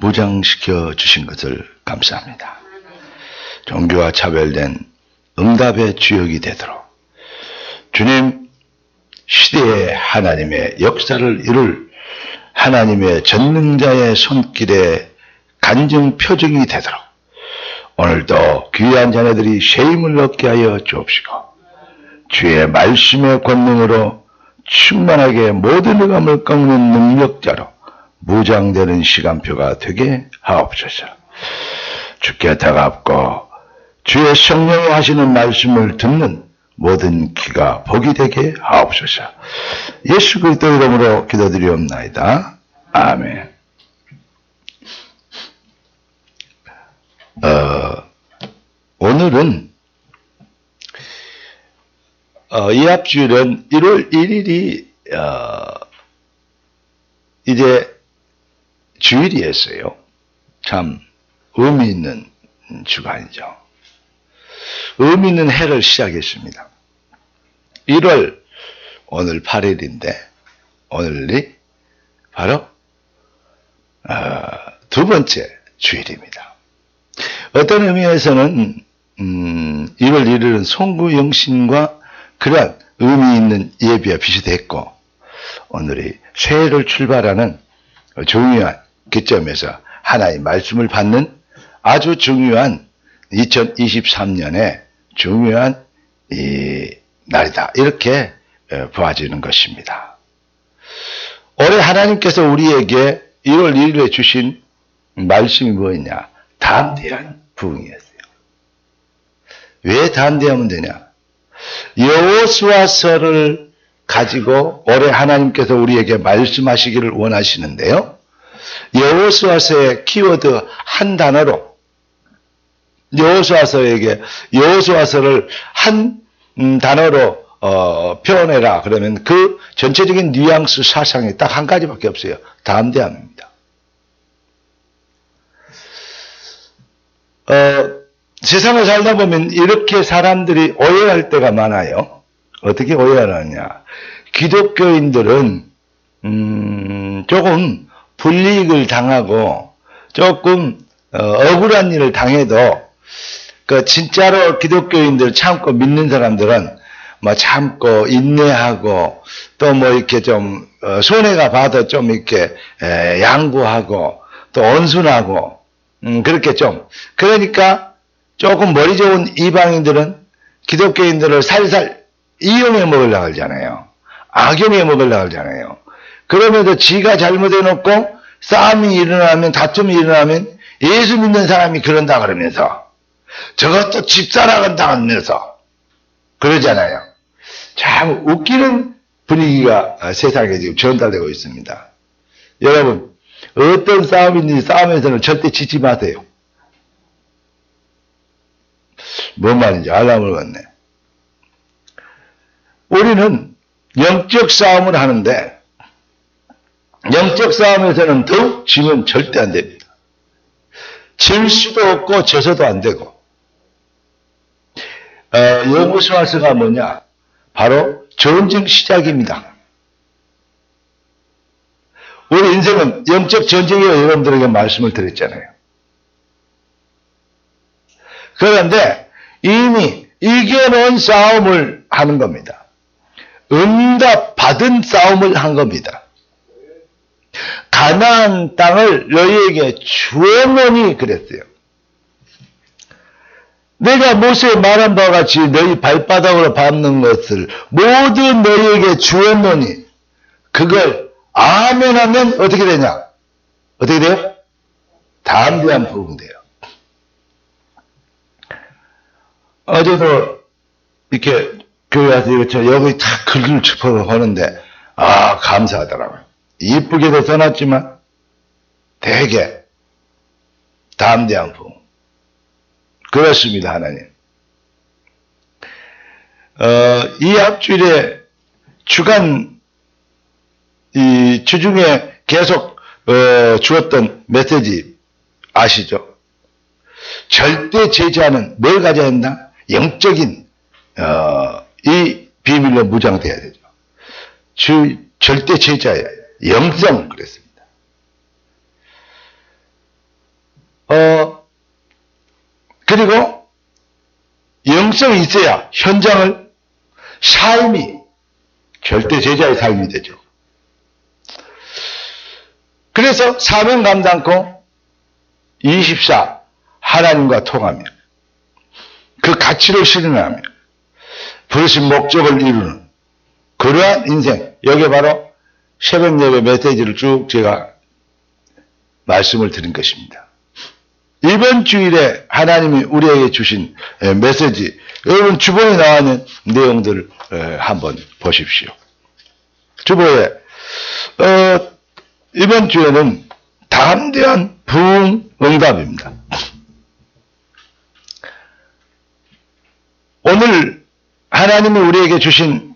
무장시켜 주신 것을 감사합니다. 종교와 차별된 응답의 주역이 되도록 주님, 시대의 하나님의 역사를 이룰 하나님의 전능자의 손길에 간증 표징이 되도록 오늘도 귀한 자녀들이 쉐임을 얻게 하여 주옵시고 주의 말씀의 권능으로 충만하게 모든 흑암을 꺾는 능력자로 무장되는 시간표가 되게 하옵소서. 주께 다가옵고 주의 성령이 하시는 말씀을 듣는 모든 귀가 복이 되게 하옵소서. 예수 그리스도 이름으로 기도드리옵나이다. 아멘. 오늘은 이 앞주일은 1월 1일이 이제 주일이었어요. 참 의미 있는 주간이죠. 의미 있는 해를 시작했습니다. 1월 오늘 8일인데 오늘이 바로 두 번째 주일입니다. 어떤 의미에서는 1월 1일은 송구영신과 그러한 의미 있는 예비와 비슷했고 오늘이 새해를 출발하는 중요한 기점에서 하나의 말씀을 받는 아주 중요한 2023년의 중요한 이 날이다. 이렇게 보아지는 것입니다. 올해 하나님께서 우리에게 1월 1일에 주신 말씀이 뭐였냐? 담대한 부흥이었어요. 왜 담대하면 되냐? 여호수아서를 가지고 올해 하나님께서 우리에게 말씀하시기를 원하시는데요. 여호수아서의 키워드 한 단어로 여호수아서를 한 단어로 표현해라. 그러면 그 전체적인 뉘앙스 사상이 딱 한 가지밖에 없어요. 담대함입니다. 세상을 살다 보면 이렇게 사람들이 오해할 때가 많아요. 어떻게 오해하느냐? 기독교인들은 조금 불이익을 당하고 조금 억울한 일을 당해도 그 진짜로 기독교인들 참고 믿는 사람들은 뭐 참고 인내하고 또 뭐 이렇게 좀 손해가 봐도 좀 이렇게 양보하고 또 온순하고 그렇게 좀 그러니까 조금 머리 좋은 이방인들은 기독교인들을 살살 이용해 먹으려고 하잖아요. 악용해 먹으려고 하잖아요. 그러면서 지가 잘못해놓고 싸움이 일어나면 다툼이 일어나면 예수 믿는 사람이 그런다 그러면서 저것도 집사랑한다 하면서 그러잖아요. 참 웃기는 분위기가 세상에 지금 전달되고 있습니다. 여러분 어떤 싸움인지 싸움에서는 절대 지지 마세요. 뭔 말인지 알람을 받네. 우리는 영적 싸움을 하는데 영적 싸움에서는 더욱 지면 절대 안 됩니다. 질 수도 없고 져서도 안 되고 여호수아서가 뭐냐? 바로 전쟁 시작입니다. 우리 인생은 영적 전쟁이라고 여러분들에게 말씀을 드렸잖아요. 그런데 이미 이겨놓은 싸움을 하는 겁니다. 응답 받은 싸움을 한 겁니다. 가나안 땅을 너희에게 주었노니 그랬어요. 내가 모세에 말한 바와 같이 너희 발바닥으로 밟는 것을 모두 너희에게 주었노니 그걸 아멘 하면 어떻게 되냐? 어떻게 돼요? 담대한 부흥돼요. 어제도 이렇게 교회 와서 여기 다 글을 짚어보는데 감사하더라고요. 이쁘게도 써놨지만 되게 담대한 부흥. 그렇습니다, 하나님. 이 앞주일에 주간 이 주중에 계속 주었던 메시지 아시죠? 절대 제자는 뭘 가져야 한다? 영적인 이 비밀로 무장돼야 되죠. 절대 제자예요. 영성 그랬습니다. 그리고 영성이 있어야 현장을 삶이 절대 제자의 삶이 되죠. 그래서 사명 감당코 24 하나님과 통하며 그 가치를 실현하며 부르신 목적을 이루는 그러한 인생, 여기에 바로 새벽 예배 메시지를 쭉 제가 말씀을 드린 것입니다. 이번 주일에 하나님이 우리에게 주신 메시지, 여러분 주보에 나와 있는 내용들을 한번 보십시오. 주보에 이번 주에는 담대한 부흥 응답입니다. 오늘 하나님이 우리에게 주신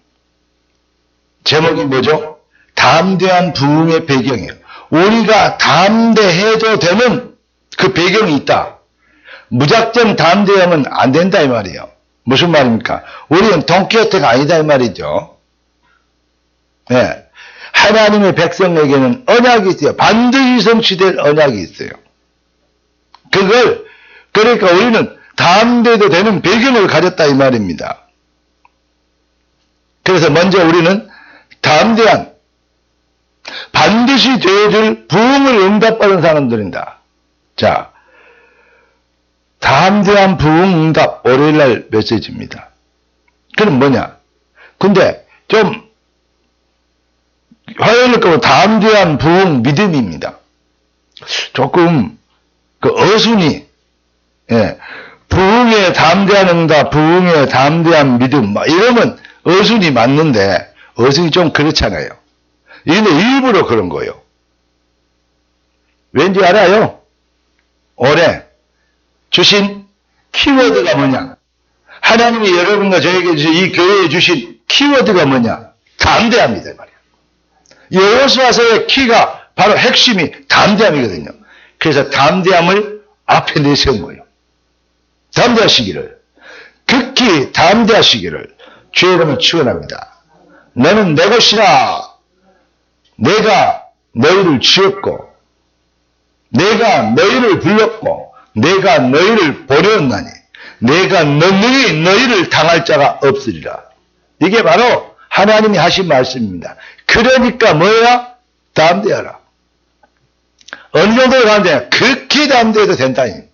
제목이 뭐죠? 담대한 부흥의 배경이에요. 우리가 담대해도 되는 그 배경이 있다. 무작정 담대하면 안 된다 이 말이에요. 무슨 말입니까? 우리는 돈키호테가 아니다 이 말이죠. 네. 하나님의 백성에게는 언약이 있어요. 반드시 성취될 언약이 있어요. 그러니까 우리는 담대도 되는 배경을 가졌다 이 말입니다. 그래서 먼저 우리는 담대한 반드시 되어줄 부흥을 응답받은 사람들입니다. 자, 담대한 부흥 응답 월요일날 메시지입니다. 그럼 뭐냐? 근데 좀 화요일 거면 담대한 부흥 믿음입니다. 조금 그 어순이 부흥의 담대한 응답, 부흥의 담대한 믿음 막 이러면 어순이 맞는데 어순이 좀 그렇잖아요. 근데 일부러 그런 거예요. 왠지 알아요? 올해 주신 키워드가 뭐냐? 하나님이 여러분과 저에게 주신 이 교회에 주신 키워드가 뭐냐? 담대합니다 이 말이에요. 여호수아서의 키가 바로 핵심이 담대함이거든요. 그래서 담대함을 앞에 내세운 거예요. 담대하시기를, 극히 담대하시기를 주의 이름을 축원합니다. 너는 내 것이라. 내가 너희를 지었고 내가 너희를 불렀고 내가 너희를 보내었나니 내가 능히 너희를 당할 자가 없으리라. 이게 바로 하나님이 하신 말씀입니다. 그러니까 뭐야? 담대하라. 어느 정도로 담대하냐? 극히 담대해도 된다니.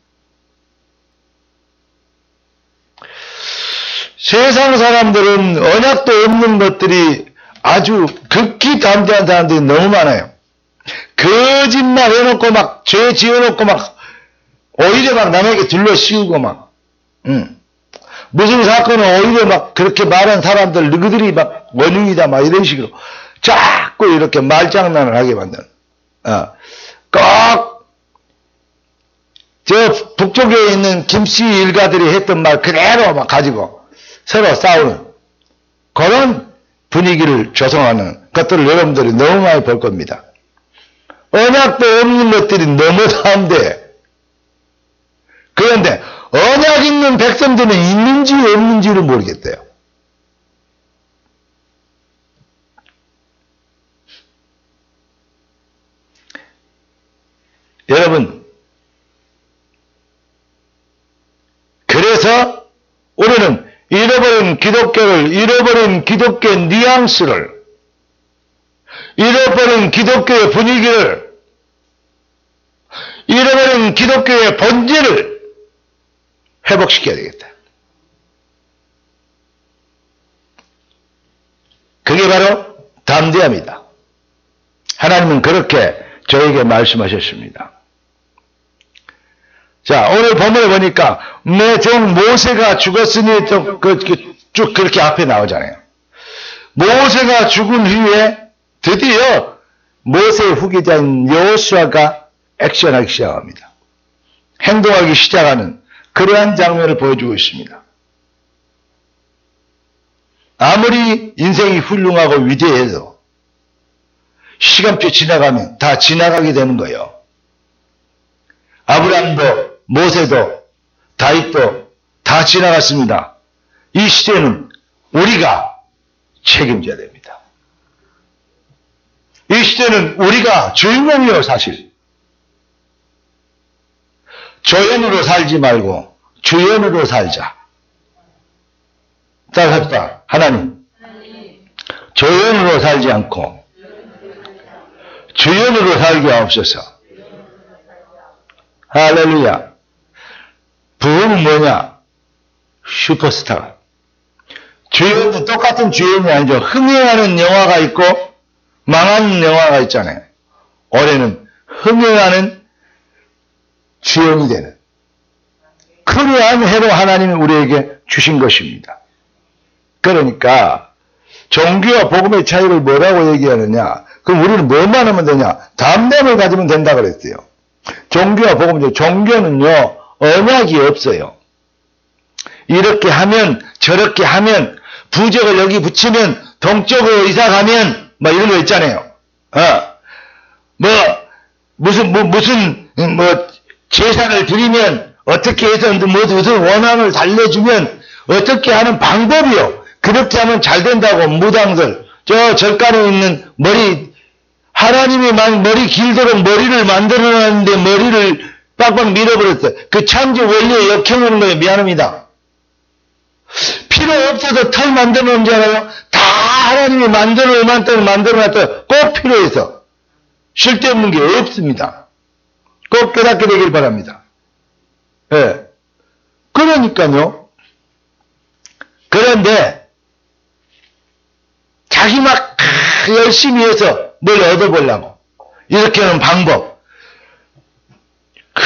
세상 사람들은 언약도 없는 것들이 아주 극히 담대한 사람들이 너무 많아요. 거짓말 해놓고 막 죄 지어놓고 막 오히려 막 남에게 둘러 씌우고 막 무슨 사건은 오히려 막 그렇게 말한 사람들 너희들이 막 원흉이다 막 이런 식으로 자꾸 이렇게 말장난을 하게 만든 꼭 저 북쪽에 있는 김씨 일가들이 했던 말 그대로 막 가지고 서로 싸우는 그런 분위기를 조성하는 것들을 여러분들이 너무 많이 볼 겁니다. 언약도 없는 것들이 너무 담대해. 그런데 언약 있는 백성들은 있는지 없는지를 모르겠대요. 여러분, 그래서 우리는 잃어버린 기독교를, 잃어버린 기독교의 뉘앙스를, 잃어버린 기독교의 분위기를, 잃어버린 기독교의 본질을 회복시켜야 되겠다. 그게 바로 담대함이다. 하나님은 그렇게 저에게 말씀하셨습니다. 자, 오늘 본문에 보니까 내 종 모세가 죽었으니 쭉 그렇게 앞에 나오잖아요. 모세가 죽은 후에 드디어 모세의 후계자인 여호수아가 액션하기 시작합니다. 행동하기 시작하는 그러한 장면을 보여주고 있습니다. 아무리 인생이 훌륭하고 위대해도 시간표 지나가면 다 지나가게 되는 거예요. 아브라함도 모세도 다윗도 다 지나갔습니다. 이 시대는 우리가 책임져야 됩니다. 이 시대는 우리가 주인공이에요, 사실. 조연으로 살지 말고 주연으로 살자. 자, 합시다. 하나님. 조연으로 살지 않고 주연으로 살게 하옵소서. 할렐루야. 부흥은 뭐냐? 슈퍼스타. 주연도 똑같은 주연이 아니죠. 흥행하는 영화가 있고 망하는 영화가 있잖아요. 올해는 흥행하는 주연이 되는 그러한 해로 하나님이 우리에게 주신 것입니다. 그러니까 종교와 복음의 차이를 뭐라고 얘기하느냐? 그럼 우리는 뭐만 하면 되냐? 담대함을 가지면 된다 그랬어요. 종교와 복음의 종교는요, 언약이 없어요. 이렇게 하면 저렇게 하면 부적을 여기 붙이면 동쪽으로 이사 가면 뭐 이런 거 있잖아요. 무슨 제사를 드리면 어떻게 해서 무슨 원한을 달래주면 어떻게 하는 방법이요. 그렇게 하면 잘 된다고 무당들 저 절간에 있는 하나님이 머리 길도록 머리를 만들어놨는데 머리를 빡빡 밀어버렸어요. 그 창조 원리에 역행하는 거예요. 미안합니다. 필요 없어서 털 만들어 놓은 줄 알아요? 다 하나님이 만들어놨다 꼭 필요해서 쓸데없는 게 없습니다. 꼭 깨닫게 되길 바랍니다. 예. 그러니까요. 그런데 자기 막 열심히 해서 뭘 얻어보려고 이렇게 하는 방법, 그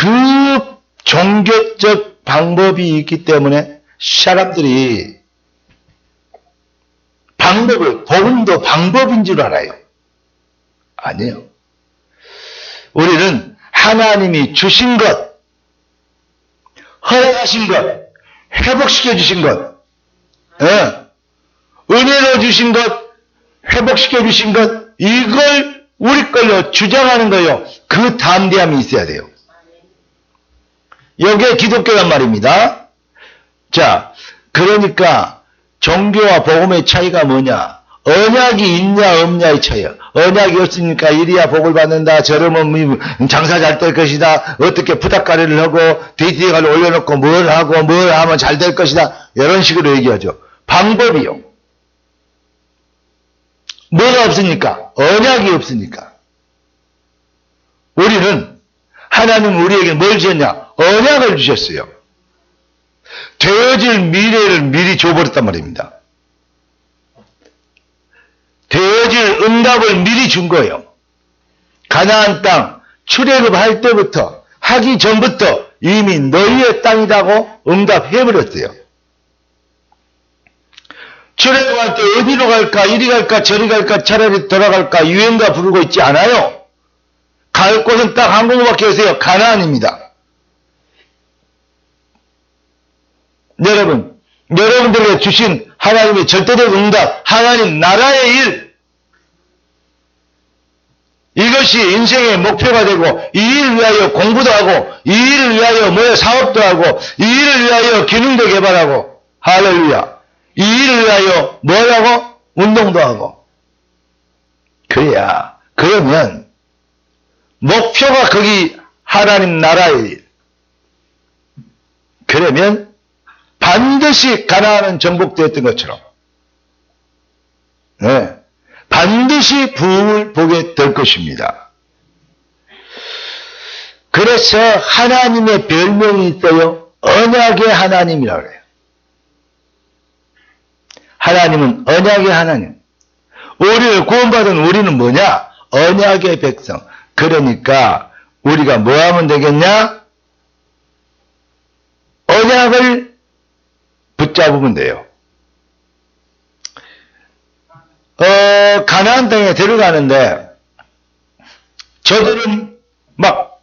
종교적 방법이 있기 때문에 사람들이 복음도 방법인 줄 알아요. 아니에요. 우리는 하나님이 주신 것, 허락하신 것, 회복시켜 주신 것, 은혜로 주신 것, 회복시켜 주신 것, 이걸 우리 걸로 주장하는 거요. 그 담대함이 있어야 돼요. 이게 기독교란 말입니다. 자, 그러니까 종교와 복음의 차이가 뭐냐? 언약이 있냐 없냐의 차이야. 언약이 없으니까 이리야 복을 받는다. 저러면 장사 잘 될 것이다. 어떻게 부탁가리를 하고 데이트를 올려놓고 뭘 하면 잘 될 것이다. 이런 식으로 얘기하죠. 방법이요. 뭐가 없으니까? 언약이 없으니까. 우리는 하나님 우리에게 뭘 주셨냐? 언약을 주셨어요. 되어질 미래를 미리 줘버렸단 말입니다. 되어질 응답을 미리 준 거예요. 가나안 땅 출애굽할 때부터 하기 전부터 이미 너희의 땅이라고 응답해버렸어요. 출애굽할 때 어디로 갈까? 이리 갈까? 저리 갈까? 차라리 돌아갈까? 유행가 부르고 있지 않아요. 갈 곳은 딱 한 곳밖에 없어요. 가나안입니다. 여러분들에게 주신 하나님의 절대적 응답, 하나님 나라의 일, 이것이 인생의 목표가 되고 이 일을 위하여 공부도 하고 이 일을 위하여 사업도 하고 이 일을 위하여 기능도 개발하고 할렐루야. 이 일을 위하여 뭐라고? 운동도 하고. 그러면 목표가 거기 하나님 나라의 일. 그러면 반드시 가나안은 정복되었던 것처럼 반드시 부흥을 보게 될 것입니다. 그래서 하나님의 별명이 있어요. 언약의 하나님이라고 그래요. 하나님은 언약의 하나님. 우리를 구원받은 우리는 뭐냐? 언약의 백성. 그러니까 우리가 뭐 하면 되겠냐? 언약을 붙잡으면 돼요. 가나안 땅에 들어가는데 저들은 막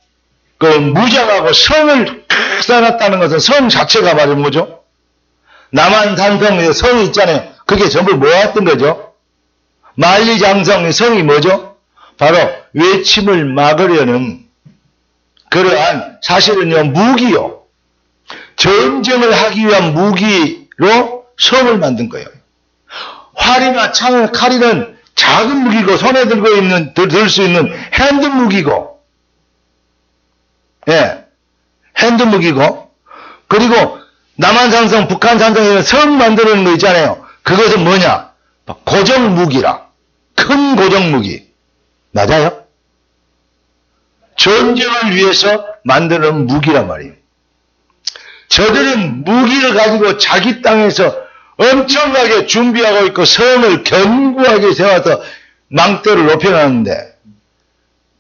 무장하고 성을 쌓았다는 것은 성 자체가 말은 뭐죠? 남한 산성에 성이 있잖아요. 그게 전부 모았던 거죠. 만리장성 성이 뭐죠? 바로 외침을 막으려는 그러한 사실은요 무기요. 전쟁을 하기 위한 무기로 성을 만든 거예요. 활이나 창, 칼이는 작은 무기고 손에 들 수 있는 핸드 무기고, 핸드 무기고, 그리고 남한산성, 북한산성에는 섬 만드는 거 있잖아요. 그것은 뭐냐? 고정무기라. 큰 고정무기. 맞아요? 전쟁을 위해서 만드는 무기란 말이에요. 저들은 무기를 가지고 자기 땅에서 엄청나게 준비하고 있고 성을 견고하게 세워서 망대를 높여놨는데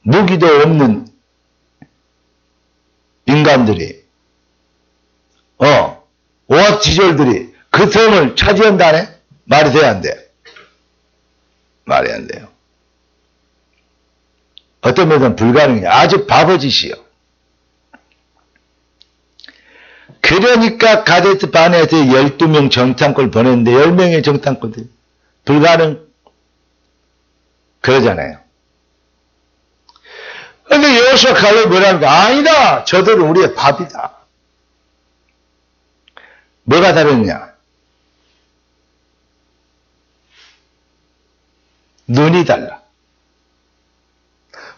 무기도 없는 인간들이 오합지졸들이 그 성을 차지한다네? 말이 돼야 안 돼? 말이 안 돼요. 어떤 면에서는 불가능해요. 아주 바보짓이요. 그러니까 가데스 바네에서 12명 정탐꾼을 보냈는데 10명의 정탐꾼들이 불가능 그러잖아요. 근데 여호수아 칼렙이 뭐라니까? 아니다. 저들은 우리의 밥이다. 뭐가 다르냐? 눈이 달라.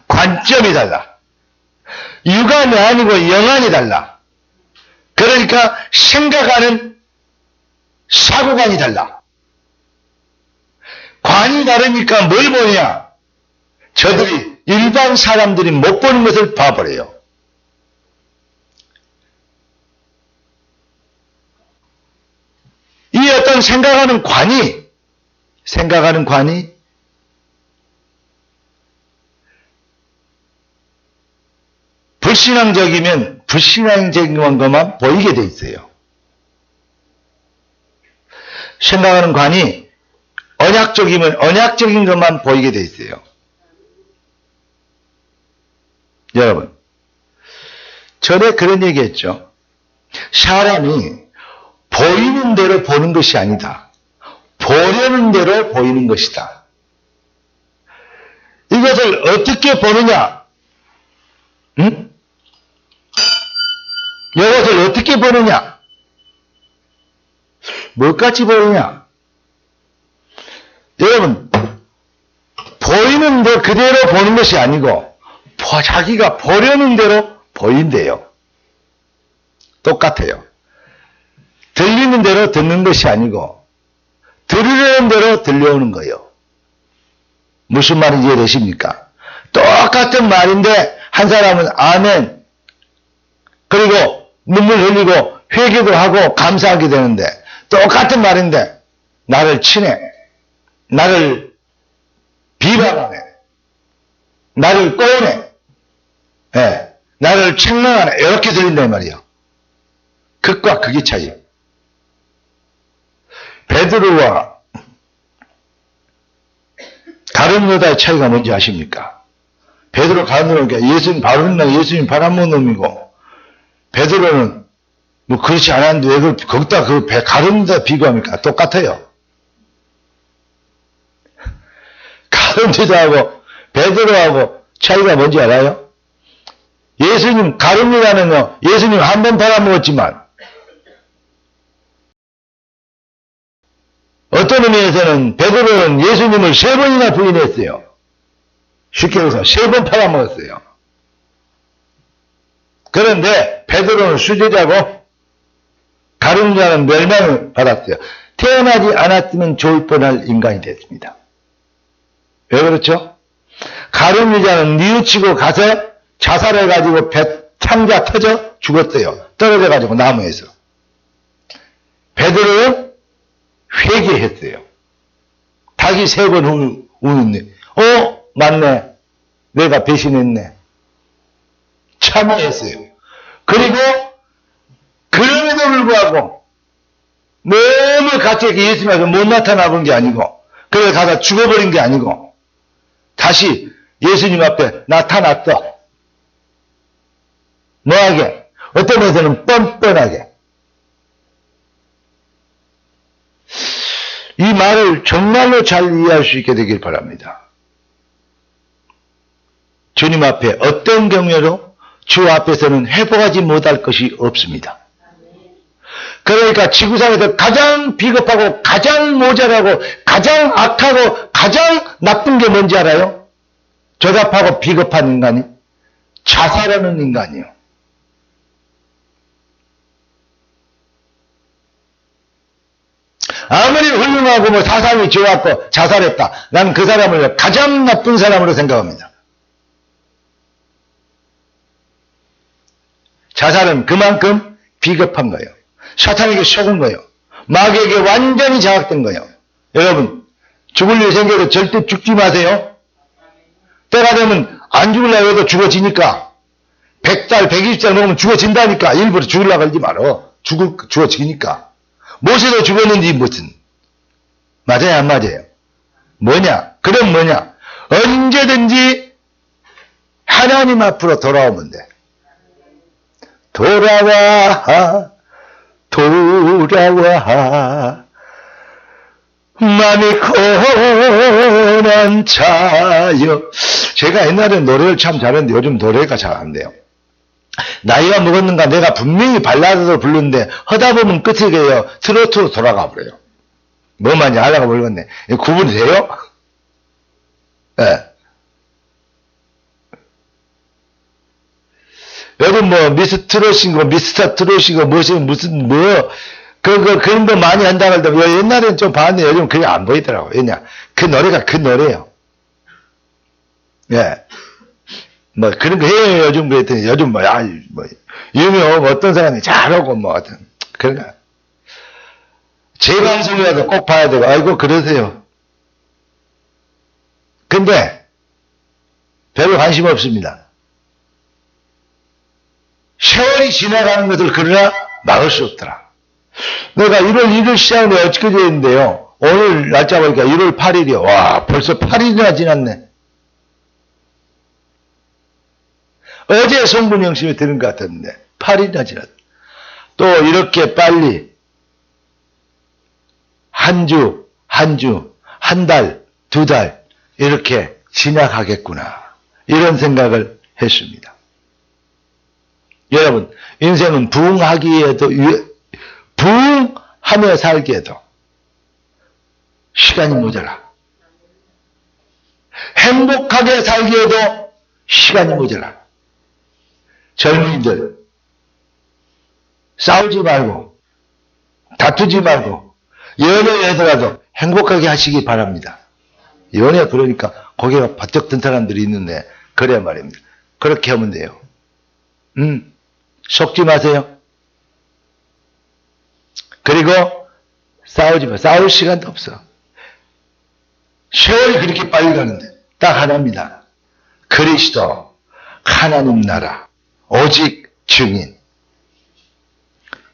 관점이 달라. 육안이 아니고 영안이 달라. 그러니까 생각하는 사고관이 달라. 관이 다르니까 뭘 보냐? 저들이 일반 사람들이 못 보는 것을 봐버려요. 이 어떤 생각하는 관이 불신앙적이면 불신앙적인 것만 보이게 돼 있어요. 생각하는 관이 언약적이면 언약적인 것만 보이게 돼 있어요. 여러분, 전에 그런 얘기했죠. 사람이 보이는 대로 보는 것이 아니다. 보려는 대로 보이는 것이다. 이것을 어떻게 보느냐? 응? 이것을 어떻게 보느냐? 뭘같이 보느냐? 여러분, 보이는 대 그대로 보는 것이 아니고 자기가 보려는 대로 보인대요. 똑같아요. 들리는 대로 듣는 것이 아니고 들으려는 대로 들려오는 거예요. 무슨 말인지 이해되십니까? 똑같은 말인데 한 사람은 아멘 그리고 눈물 흘리고 회개도 하고 감사하게 되는데 똑같은 말인데 나를 치네, 나를 비방하네, 나를 꼬네, 나를 책망하네 이렇게 들린단 말이에요. 극과 극의 차이. 베드로와 다른 여자의 차이가 뭔지 아십니까? 베드로 가는 놈이 예수님 바른 놈, 예수님 바람몬 놈이고 베드로는 뭐 그렇지 않았는데 왜 거기다 그 가룟 여자 비교합니까? 똑같아요. 가룟 여자하고 베드로하고 차이가 뭔지 알아요? 예수님 가룟 여자는요, 예수님 한 번 팔아먹었지만 어떤 의미에서는 베드로는 예수님을 3번이나 부인했어요. 쉽게 해서 3번 팔아먹었어요. 그런데 베드로는 수제자고 가룟유다는 멸망을 받았어요. 태어나지 않았으면 좋을 뻔할 인간이 됐습니다. 왜 그렇죠? 가룟유다는 뉘우치고 가서 자살해가지고 창자 터져 죽었어요. 떨어져가지고 나무에서. 베드로는 회개했어요. 닭이 3번 우는데 맞네. 내가 배신했네. 참여했어요. 그리고 그럼에도 불구하고 너무 같이 예수님께서 못 나타나 본 게 아니고 그래서 가서 죽어버린 게 아니고 다시 예수님 앞에 나타났어. 뭐하게? 어떤 면에서는 뻔뻔하게. 이 말을 정말로 잘 이해할 수 있게 되길 바랍니다. 주님 앞에 어떤 경우에도 주 앞에서는 회복하지 못할 것이 없습니다. 그러니까 지구상에서 가장 비겁하고 가장 모자라고 가장 악하고 가장 나쁜 게 뭔지 알아요? 조잡하고 비겁한 인간이 자살하는 인간이요. 아무리 훌륭하고 뭐 사상이 좋았고 자살했다. 나는 그 사람을 가장 나쁜 사람으로 생각합니다. 자살은 그만큼 비겁한 거예요. 사탄에게 속은 거예요. 마귀에게 완전히 장악된 거예요. 여러분, 죽을 일 생겨도 절대 죽지 마세요. 때가 되면 안 죽으려고 해도 죽어지니까. 100살, 120살 먹으면 죽어진다니까. 일부러 죽으려고 하지 말어. 죽어지니까. 모세도 죽었는지 무슨. 맞아요, 안 맞아요? 뭐냐? 그럼 뭐냐? 언제든지 하나님 앞으로 돌아오면 돼. 돌아와, 돌아와. 맘이 고난 자여. 제가 옛날에 노래를 참 잘했는데 요즘 노래가 잘 안 돼요. 나이가 먹었는가 내가 분명히 발라드를 부르는데 하다 보면 끝에 가요. 트로트로 돌아가 버려요. 뭐 많이 하려고 모르겠네. 구분이 돼요? 네. 요즘 뭐 미스트롯이고 미스터 트롯이고 무슨 그런 거 많이 한다고 하더라고. 옛날에는 좀 봤는데 요즘 그게 안 보이더라고요. 왜냐? 그 노래가 그 노래예요. 예. 뭐 그런 거 해요. 요즘 그랬더니 요즘 유명 어떤 사람이 잘하고 뭐 하여튼 그런 거. 제 방송이라도 꼭 봐야 되고 아이고 그러세요. 근데 별로 관심 없습니다. 세월이 지나가는 것을 그러나 막을 수 없더라. 내가 1월 1일 시작하는데 어떻게 되는데요. 오늘 날짜 보니까 1월 8일이요. 와, 벌써 8일이나 지났네. 어제 성분영심이 들은 것 같았는데 8일이나 지났다. 또 이렇게 빨리 한 주, 한 달, 2달 이렇게 지나가겠구나. 이런 생각을 했습니다. 여러분, 인생은 부흥하기에도 부흥하며 살기에도 시간이 모자라. 행복하게 살기에도 시간이 모자라. 젊은이들 싸우지 말고 다투지 말고 연애하더라도 행복하게 하시기 바랍니다. 연애 그러니까 고개가 바짝 든 사람들이 있는데 그래 말입니다. 그렇게 하면 돼요. 속지 마세요. 그리고 싸우지 마. 싸울 시간도 없어. 세월이 그렇게 빨리 가는데 딱 하나입니다. 그리스도, 하나님 나라, 오직 증인.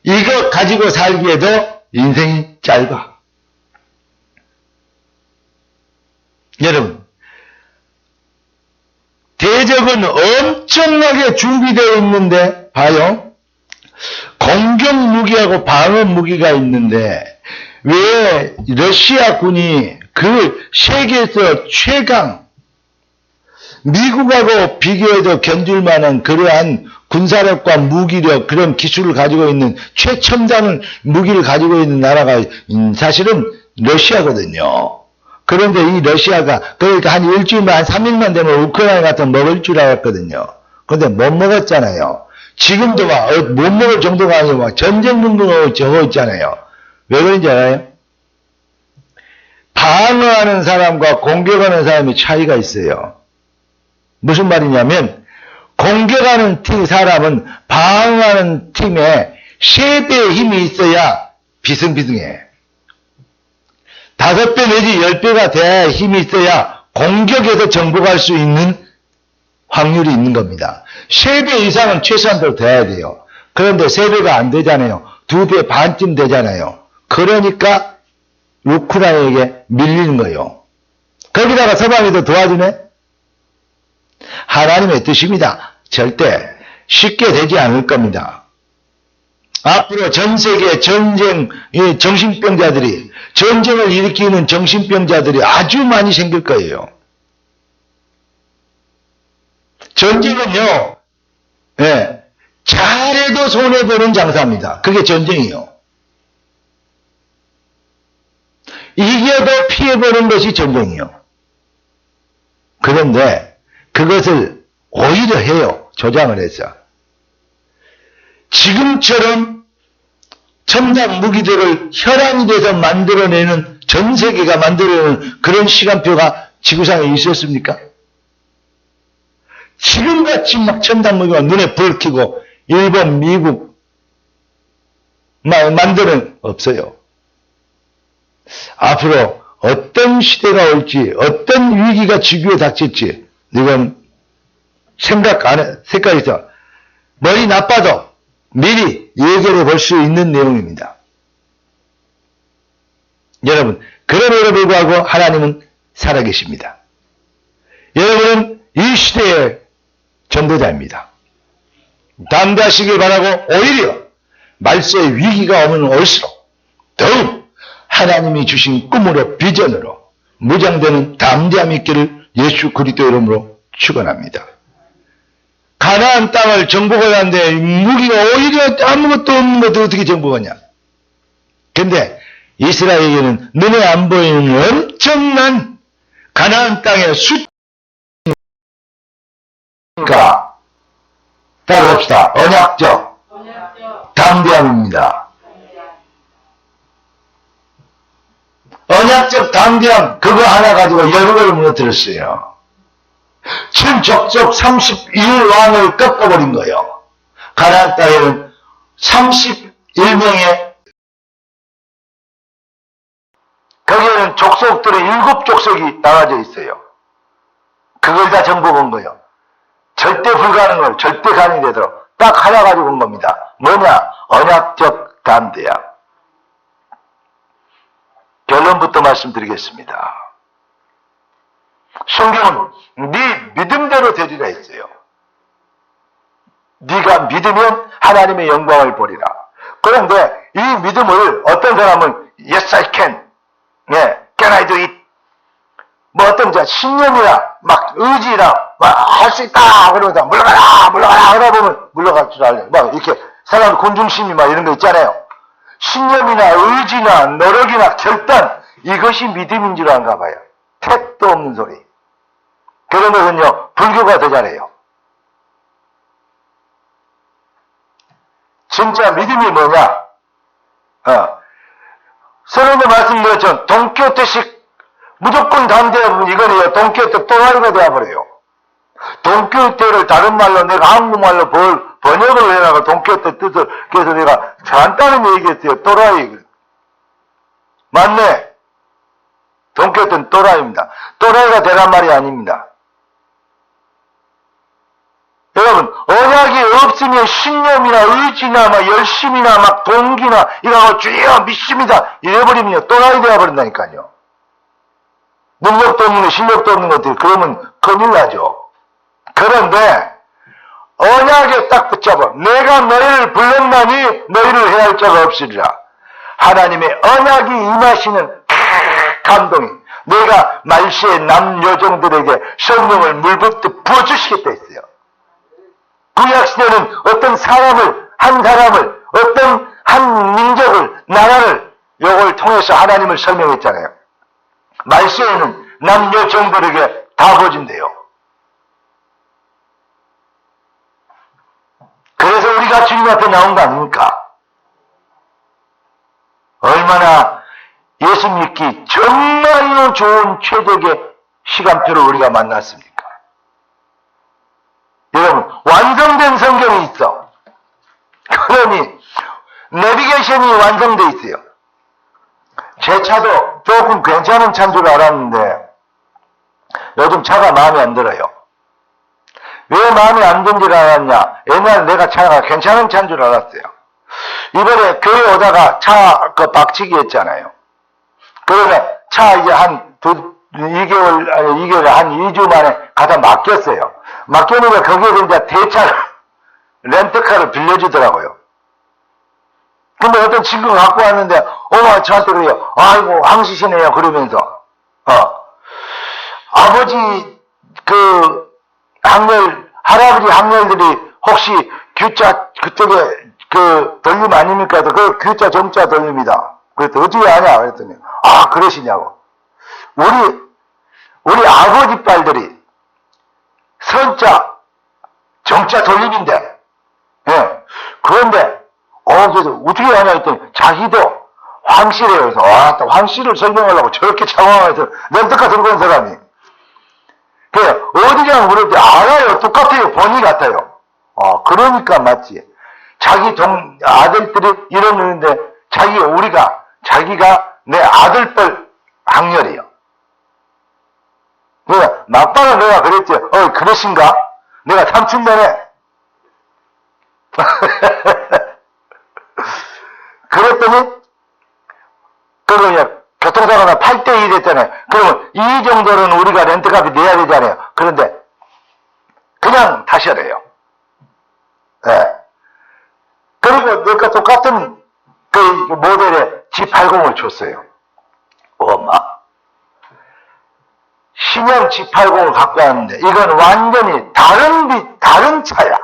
이거 가지고 살기에도 인생이 짧아. 여러분, 대적은 엄청나게 준비되어 있는데 봐요. 공격 무기하고 방어 무기가 있는데 왜 러시아군이 그 세계에서 최강 미국하고 비교해도 견딜 만한 그러한 군사력과 무기력 그런 기술을 가지고 있는 최첨단 무기를 가지고 있는 나라가 사실은 러시아거든요. 그런데 이 러시아가 그러니까 한 일주일만 한 3일만 되면 우크라이나 같은 먹을 줄 알았거든요. 그런데 못 먹었잖아요. 지금도 못 먹을 정도가 아니고 전쟁 문제가 적어 있잖아요. 왜 그런지 알아요? 방어하는 사람과 공격하는 사람이 차이가 있어요. 무슨 말이냐면 공격하는 사람은 방어하는 팀에 3배의 힘이 있어야 비승비승해. 5배 내지 10배가 돼야 힘이 있어야 공격에서 정복할 수 있는 확률이 있는 겁니다. 3배 이상은 최소한도로 돼야 돼요. 그런데 3배가 안 되잖아요. 2배 반쯤 되잖아요. 그러니까 우크라이나에게 밀리는 거예요. 거기다가 서방이 도와주네? 하나님의 뜻입니다. 절대 쉽게 되지 않을 겁니다. 앞으로 전 세계 전쟁, 정신병자들이, 전쟁을 일으키는 정신병자들이 아주 많이 생길 거예요. 전쟁은요, 예, 잘해도 손해보는 장사입니다. 그게 전쟁이요. 이겨도 피해보는 것이 전쟁이요. 그런데 그것을 오히려 해요. 조장을 해서. 지금처럼 첨단 무기들을 혈안이 돼서 만들어내는, 전 세계가 만들어내는 그런 시간표가 지구상에 있었습니까? 지금같이 막 첨단 무기가 눈에 불 켜고 일본, 미국 막 만드는 없어요. 앞으로 어떤 시대가 올지, 어떤 위기가 지구에 닥칠지 이건 생각 안 해, 색깔에서 머리 나빠도 미리 예견해 볼 수 있는 내용입니다. 여러분, 그럼에도 불구하고 하나님은 살아계십니다. 여러분은 이 시대의 전도자입니다. 담대하시길 바라고, 오히려 말세의 위기가 오면 올수록 더욱 하나님이 주신 꿈으로, 비전으로 무장되는 담대함이 있기를 예수 그리스도 이름으로 축원합니다. 가나안 땅을 정복을 하는데 무기가 오히려 아무것도 없는 것도 어떻게 정복하냐? 근데 이스라엘에게는 눈에 안 보이는 엄청난 가나안 땅의 숫자가 따라갑시다. 언약적 담대함입니다. 언약적 담대함, 그거 하나 가지고 여러분을 무너뜨렸어요. 친족속 31왕을 꺾어버린 거예요. 가나안 땅에는 31명의, 거기에는 족속들의 7족속이 나눠져 있어요. 그걸 다 정복한 거예요. 절대 불가능을 절대 가능이 되도록 딱 하나 가지고 온 겁니다. 뭐냐? 언약적 담대함. 결론부터 말씀드리겠습니다. 성경은 네 믿음대로 되리라 했어요. 네가 믿으면 하나님의 영광을 보리라. 그런데 이 믿음을 어떤 사람은 yes I can, can I do it, 뭐 어떤 신념이나 막 의지나 막 할 수 있다 그러면서 물러가라 하다 보면 물러갈 줄 알아요. 막 이렇게 사람 곤중심이 막 이런 거 있잖아요. 신념이나 의지나 노력이나 결단, 이것이 믿음인 줄 아는가 봐요. 택도 없는 소리. 그런 것은요, 불교가 더 잘해요. 진짜 믿음이 뭐냐? 선생님도 말씀드렸죠. 동키호테식 무조건 담대하면 이거는요, 동키호테 또라이가 되어버려요. 동키호테를 다른 말로 내가 한국말로 번역을 해나가 동키호테 뜻을, 그래서 내가 간단히 얘기했어요. 또라이. 맞네. 동키호테는 또라이입니다. 또라이가 되란 말이 아닙니다. 여러분, 언약이 없으면 신념이나 의지나 막 열심이나 막 동기나 이거 주여 믿습니다 이래버리면 또라이 되어버린다니까요. 능력도 없는 거, 실력도 없는 것들, 그러면 큰일 나죠. 그런데 언약에 딱 붙잡아. 내가 너희를 불렀나니 너희를 해할 자가 없으리라. 하나님의 언약이 임하시는 감동이, 내가 말시의 남여종들에게 성령을 물붓듯 부어주시겠다 했어요. 구약시대는 어떤 사람을, 한 사람을, 어떤 한 민족을, 나라를, 요걸 통해서 하나님을 설명했잖아요. 말세에는 남여종들에게 다 부어진대요. 그래서 우리가 주님 앞에 나온 거 아닙니까? 얼마나 예수 믿기 정말로 좋은 최적의 시간표를 우리가 만났습니까? 여러분, 완성된 성경이 있어. 그러니 내비게이션이 완성돼 있어요. 제 차도 조금 괜찮은 차인 줄 알았는데 요즘 차가 마음에 안 들어요. 왜 마음에 안 든 줄 알았냐? 옛날에 내가 차가 괜찮은 차인 줄 알았어요. 이번에 교회 오다가 차 박치기 했잖아요. 그러면 차 이제 한 2개월, 한 2주 만에 가다 맡겼어요. 맡겼는데 거기에서 이제 대차를, 렌트카를 빌려주더라고요. 근데 어떤 친구가 갖고 왔는데, 저한테 그래요. 아이고, 황씨시네요. 그러면서, 아버지, 할아버지 학렬들이 혹시 규자, 그쪽에, 돌림 아닙니까? 그 규자 정자 돌림이다. 그랬더니 어떻게 아냐? 그랬더니, 그러시냐고. 우리 아버지 딸들이 선자, 정자 돌림인데, 그런데, 그래서 어떻게 하냐 했더니, 자기도 황씨래요. 그래서 또 황씨를 설명하려고 저렇게 장황해서 렌트카 들고 온 사람이. 그래, 어디냐고 물었더니 알아요. 똑같아요. 본인 같아요. 그러니까 맞지. 자기 아들들이 이러는데 자기가 내 아들뻘 학렬이에요. 그러니까 막바로 내가 그랬지. 그러신가? 내가 삼촌되네. 그랬더니 그러면 교통사고가 8대1 했잖아요. 그러면 이 정도는 우리가 렌트값이 내야 되잖아요. 그런데 그냥 타셔래요. 네. 그리고 내가 똑같은 그 모델의 G80을 줬어요. 엄마. 신형 G80을 갖고 왔는데 이건 완전히 다른 차야.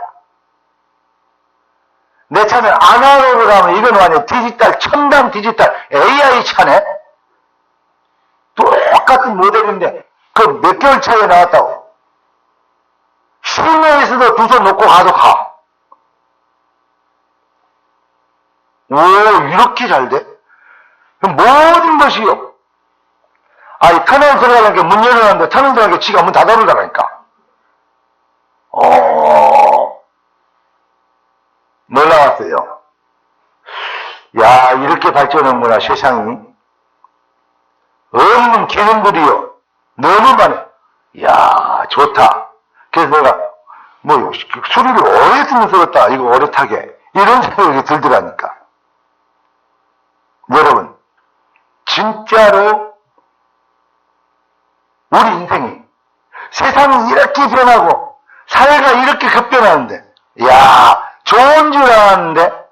내 차는 아날로그로 하면 이건 완전 디지털, 첨단 디지털 AI 차네? 똑같은 모델인데 그 몇 개월 차이에 나왔다고. 시내에서도 두 손 놓고 가도 가. 오, 이렇게 잘 돼? 모든 것이요. 터널 들어가는 게 문 열어놨는데 터널 들어가는 게 지가 문 닫아놓으라니까. 놀라웠어요. 야, 이렇게 발전하는구나, 세상이. 없는 기능들이요. 너무 많아. 야, 좋다. 그래서 내가, 소리를 오래 듣면서 그랬다. 이거 오랫하게. 이런 생각이 들더라니까. 여러분, 진짜로 우리 인생이 세상이 이렇게 변하고 사회가 이렇게 급변하는데, 야, 좋은 줄 알았는데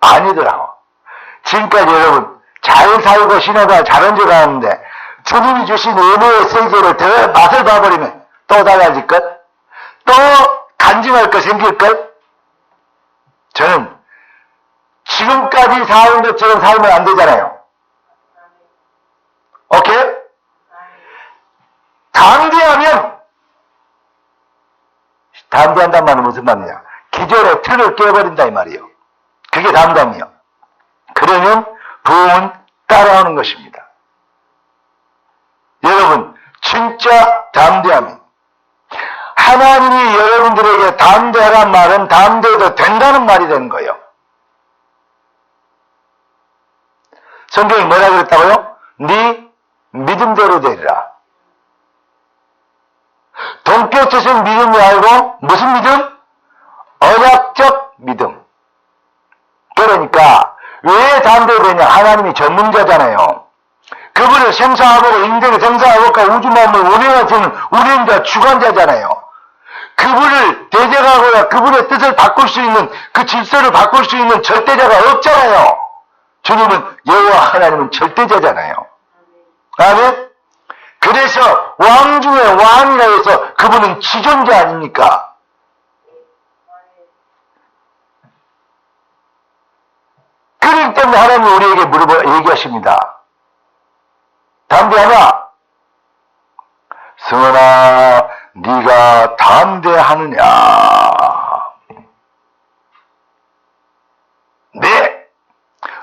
아니더라고. 지금까지 여러분 잘 살고 신하다 잘한 줄 알았는데 주님이 주신 은혜의 세계를 더 맛을 봐버리면 또 달라질 것? 또 간증할 것 생길 것? 저는 지금까지 사는 것처럼 살면 안 되잖아요. 오케이? 담대한단 말은 무슨 말이냐? 기존의 틀을 깨버린다 이 말이에요. 그게 담담이요. 그러면 부흥은 따라오는 것입니다. 여러분, 진짜 담대함이 하나님이 여러분들에게 담대하란 말은 담대해도 된다는 말이 되는 거예요. 성경이 뭐라 그랬다고요? 네 믿음대로 되리라. 동표치신 믿음이 아니고 무슨 믿음? 언약적 믿음. 그러니까 왜 담대되냐? 하나님이 전문자잖아요. 그분을 생사하고 인생의 생사하고가 우주만물 운행하시는 운행자 주관자잖아요. 그분을 대적하거나 그분의 뜻을 바꿀 수 있는 그 질서를 바꿀 수 있는 절대자가 없잖아요. 주님은 여호와 하나님은 절대자잖아요. 아멘? 그래서 왕 중에 왕이라 해서 그분은 지존자 아닙니까? 그렇기 때문에 하나님이 우리에게 얘기하십니다. 담대하냐? 승원아, 네가 담대하느냐? 네.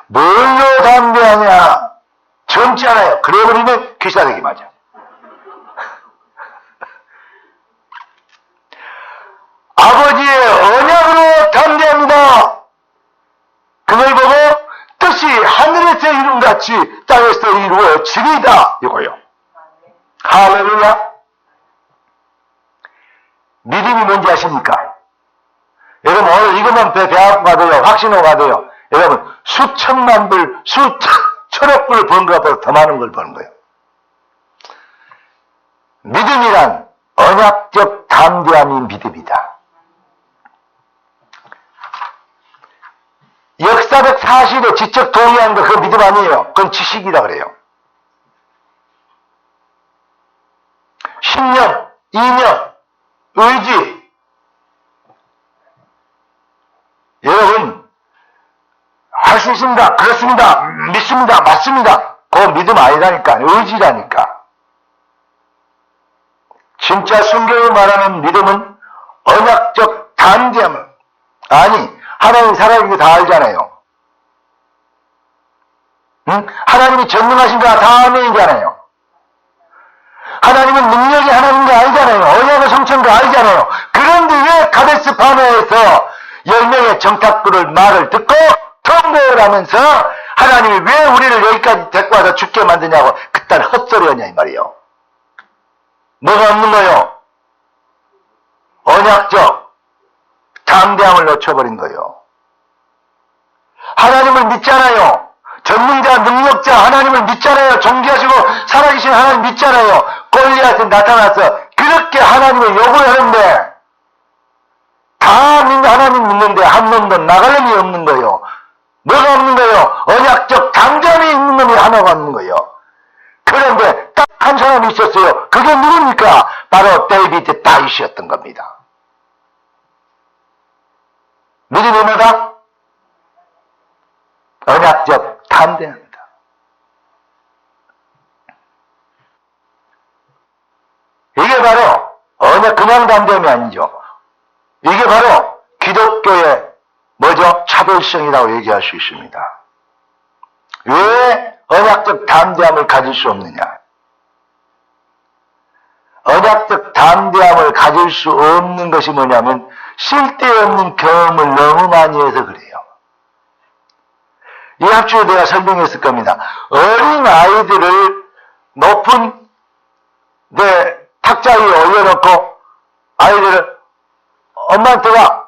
뭘로 담대하냐? 젊잖아요. 그래버리면 귀사되기 맞아. 아버지의 언약으로 담대합니다. 그걸 보고 뜻이 하늘에서 이룬같이 땅에서 이루어지리다 이거요. 할렐루야. 믿음이 뭔지 아십니까? 여러분 오늘 이것만 배워갖고 가도요, 확신하고 가도요, 여러분 수천만 불, 수천억 불을 번 것보다 더 많은 걸 버는 거예요. 믿음이란 언약적 담대함이 믿음이다. 역사적 사실에 지적 동의하는 거 그건 믿음 아니에요. 그건 지식이라 그래요. 신념, 이념, 의지. 여러분 할 수 있습니다. 그렇습니다. 믿습니다. 맞습니다. 그건 믿음 아니라니까. 의지라니까. 진짜 성경이 말하는 믿음은 언약적 담대함을, 아니 하나님 살아있는 거 다 알잖아요. 응? 하나님이 전능하신가? 다 아멘이잖아요. 하나님은 능력이 하나님인 거 알잖아요. 언약의 성취인 거 알잖아요. 그런데 왜 가데스 바네아에서 10명의 정탐꾼을 말을 듣고 통곡을 하면서 하나님이 왜 우리를 여기까지 데리고 와서 죽게 만드냐고 그딴 헛소리였냐 이 말이에요. 뭐가 없는 거요? 언약적 담대함을 놓쳐버린 거예요. 하나님을 믿잖아요. 전능자, 능력자 하나님을 믿잖아요. 존귀하시고 살아계신 하나님 믿잖아요. 골리앗이 나타나서 그렇게 하나님을 욕을 하는데 다 하나님 믿는데 한 놈도 나갈 놈이 없는 거예요. 뭐가 없는 거예요? 언약적 당점이 있는 놈이 하나가 없는 거예요. 그런데 딱 한 사람이 있었어요. 그게 누굽니까? 바로 데이비드 다윗이었던 겁니다. 믿음이 뭐다? 언약적 담대합니다. 이게 바로 언약 그냥 담대함이 아니죠. 이게 바로 기독교의 뭐죠? 차별성이라고 얘기할 수 있습니다. 왜 언약적 담대함을 가질 수 없느냐? 언약적 담대함을 가질 수 없는 것이 뭐냐면 쓸데없는 경험을 너무 많이 해서 그래요. 이 학주에 내가 설명했을 겁니다. 어린 아이들을 높은 탁자 위에 올려놓고 아이들을 엄마한테 와,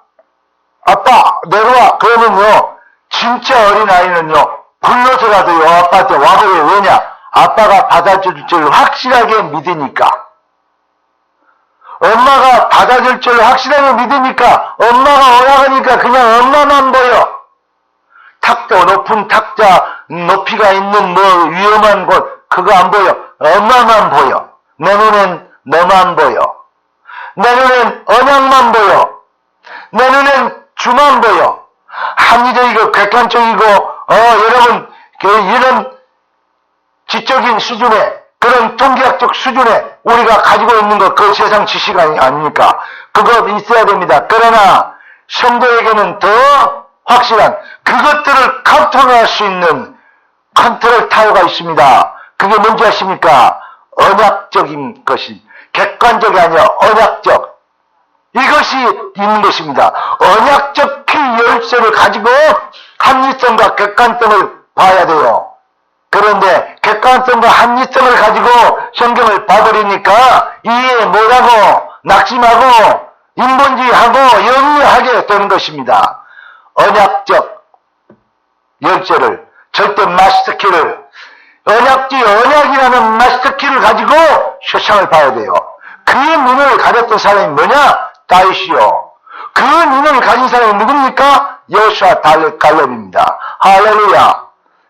아빠 내려와. 그러면요 진짜 어린 아이는요 불러서라도요 아빠한테 와버려요. 왜냐? 아빠가 받아줄 줄 확실하게 믿으니까. 엄마가 받아줄 줄 확실하게 믿으니까 엄마가 오라가니까 그냥 엄마만 보여. 높은 탁자 높이가 있는 뭐 위험한 곳 그거 안 보여. 엄마만 보여. 내 눈엔 너만 보여. 내 눈엔 언약만 보여. 내 눈엔 주만 보여. 합리적이고 객관적이고 여러분 이런 지적인 수준의 그런 통계학적 수준에 우리가 가지고 있는 것 그 세상 지식 아닙니까? 그거 있어야 됩니다. 그러나 성도에게는 더 확실한 그것들을 컨트롤할 수 있는 컨트롤 타워가 있습니다. 그게 뭔지 아십니까? 언약적인 것이 객관적이 아니라 언약적 이것이 있는 것입니다. 언약적 키 열쇠를 가지고 합리성과 객관성을 봐야 돼요. 그런데 객관성과 합리성을 가지고 성경을 봐버리니까 이해 못하고 낙심하고 인본주의하고 영리하게 되는 것입니다. 언약적 열쇠를 절대 마스터키를 언약이라는 마스터키를 가지고 세상을 봐야 돼요. 그 눈을 가졌던 사람이 뭐냐? 다윗이요. 그 눈을 가진 사람이 누굽니까? 여호수아 갈렙입니다. 할렐루야.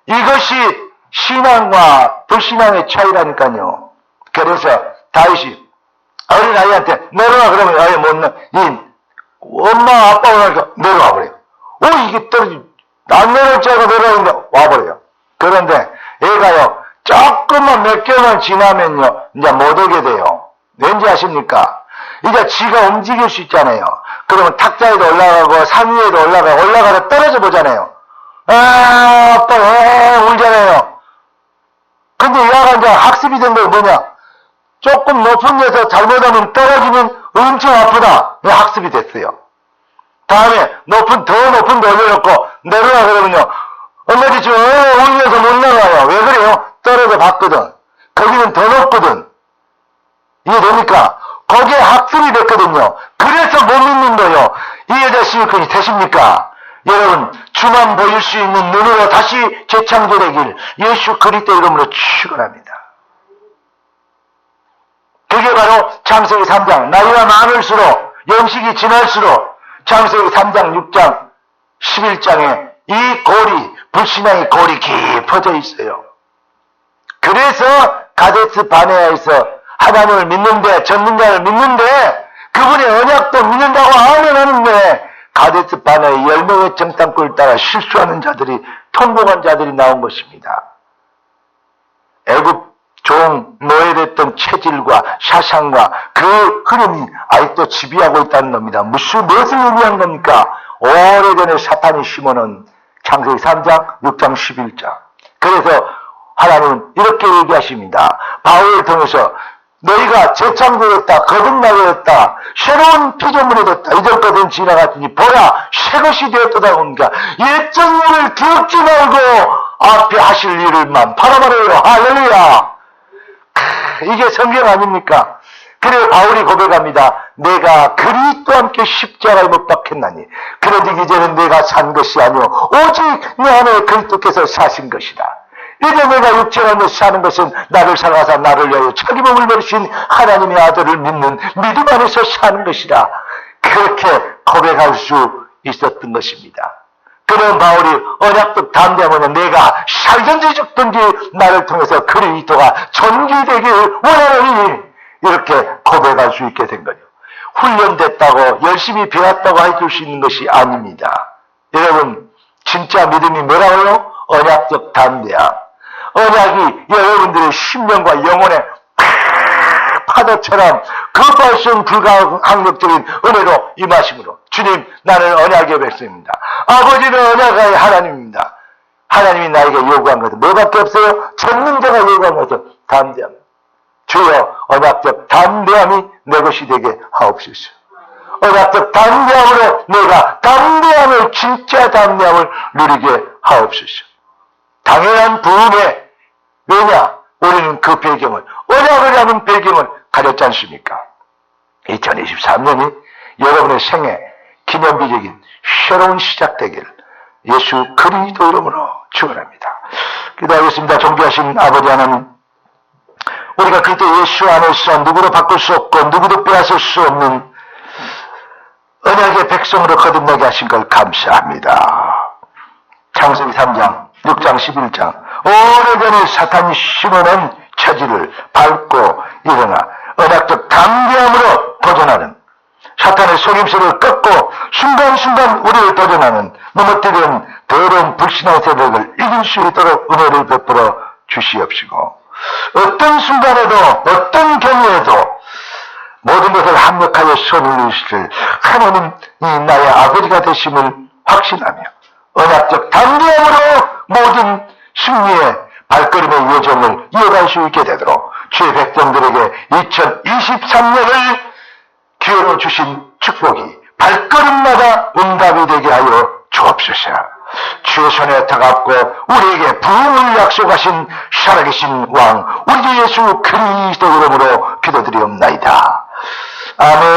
이것이 신앙과 불신앙의 차이라니까요. 그래서 다윗이 어린아이한테 내려와 그러면 아예 못 엄마 아빠가 그러니까 내려와 버려요. 이게 안 내려올 줄 알고 내려오는데 와버려요. 그런데 애가요 조금만 몇 개월만 지나면요 이제 못 오게 돼요. 왠지 아십니까? 이제 지가 움직일 수 있잖아요. 그러면 탁자에도 올라가고 산 위에도 올라가다 떨어져 보잖아요. 아빠 울잖아요. 근데 얘가 이제 학습이 된 게 뭐냐? 조금 높은 데서 잘못하면 떨어지면 엄청 아프다. 학습이 됐어요. 다음에 더 높은 데 올려놓고 내려와 그러면요. 엄마들 지금 올려서 못 나가요. 왜 그래요? 떨어져 봤거든. 거기는 더 높거든. 이해됩니까? 거기에 학습이 됐거든요. 그래서 못 믿는 거예요. 이해되실 것이 되십니까? 여러분, 주만 보일 수 있는 눈으로 다시 재창조되길 예수 그리스도 이름으로 축원합니다. 그게 바로 창세기 3장 나이가 많을수록 영식이 지날수록 창세기 3장 6장 11장에 이 불신앙의 골이 깊어져 있어요. 그래서 가데스 바네아에서 하나님을 믿는데 전능자를 믿는데 그분의 언약도 믿는다고 아멘하는데 가데스 바네아의 10명의 정탐꾼을 따라 실수하는 자들이 통곡한 자들이 나온 것입니다. 애굽 종 노예됐던 체질과 사상과 그 흐름이 아직도 지배하고 있다는 겁니다. 무엇을 의미한 겁니까? 오래전에 사탄이 심어놓은 창세기 3장 6장 11장 그래서 하나님은 이렇게 얘기하십니다. 바울을 통해서 너희가 재창조됐다, 거듭나게 새로운 피조물이 됐다. 이전 것은 지나갔으니 보라, 새것이 되었다. 보니까 옛적 일을 기억지 말고 앞에 하실 일을만 바라보래요. 할렐루야. 이게 성경 아닙니까? 그래서 바울이 고백합니다. 내가 그리스도와 함께 십자가에 못 박혔나니 그러지 이제는 내가 산 것이 아니오 오직 내 안에 그리스도께서 사신 것이다. 이제 내가 육체로 안에서 사는 것은 나를 사랑하사 나를 위하여 자기 몸을 버리신 하나님의 아들을 믿는 믿음 안에서 사는 것이다. 그렇게 고백할 수 있었던 것입니다. 그런 바울이 언약적 담대함은 내가 살든지 죽든지 나를 통해서 그리스도가 존귀되길 원하노니 이렇게 고백할 수 있게 된 거죠. 훈련됐다고 열심히 배웠다고 해줄 수 있는 것이 아닙니다. 여러분 진짜 믿음이 뭐라고요? 언약적 담대함. 언약이 여러분들의 심령과 영혼의 파도처럼 급발성 불가항력적인 은혜로 임하심으로 주님 나는 언약의 백성입니다. 아버지는 언약의 하나님입니다. 하나님이 나에게 요구한 것은 뭐밖에 없어요? 전능자가 요구한 것은 담대함. 주여 언약적 담대함이 내 것이 되게 하옵소서. 언약적 담대함으로 내가 담대함을 진짜 담대함을 누리게 하옵소서. 당연한 부흥에 왜냐? 우리는 그 배경을 언약을 하는 배경을 가졌지 않습니까? 2023년이 여러분의 생애 기념비적인 새로운 시작되기를 예수 그리스도 이름으로 축원합니다. 기도하겠습니다. 존귀하신 아버지 하나님, 우리가 그리스도 예수 안에서 누구도 바꿀 수 없고 누구도 빼앗을 수 없는 언약의 백성으로 거듭나게 하신 걸 감사합니다. 창세기 3장, 6장, 11장 오래전에 사탄이 심어놓은 처지를 밟고 일어나 언약적 담대함으로 도전하는 사탄의 속임수를 꺾고 순간순간 우리를 도전하는 넘어뜨리는 더러운 불신앙 세력을 이길 수 있도록 은혜를 베풀어 주시옵시고 어떤 순간에도 어떤 경우에도 모든 것을 합력하여 손을 내실 하나님이 나의 아버지가 되심을 확신하며 언약적 담대함으로 모든 승리의 발걸음의 여정을 이어갈 수 있게 되도록 주의 백성들에게 2023년을 기회로 주신 축복이 발걸음마다 응답이 되게 하여 주옵소서. 주의 손에 다가왔고 우리에게 부흥을 약속하신 살아계신 왕 우리 주 예수 그리스도 이름으로 기도드리옵나이다. 아멘.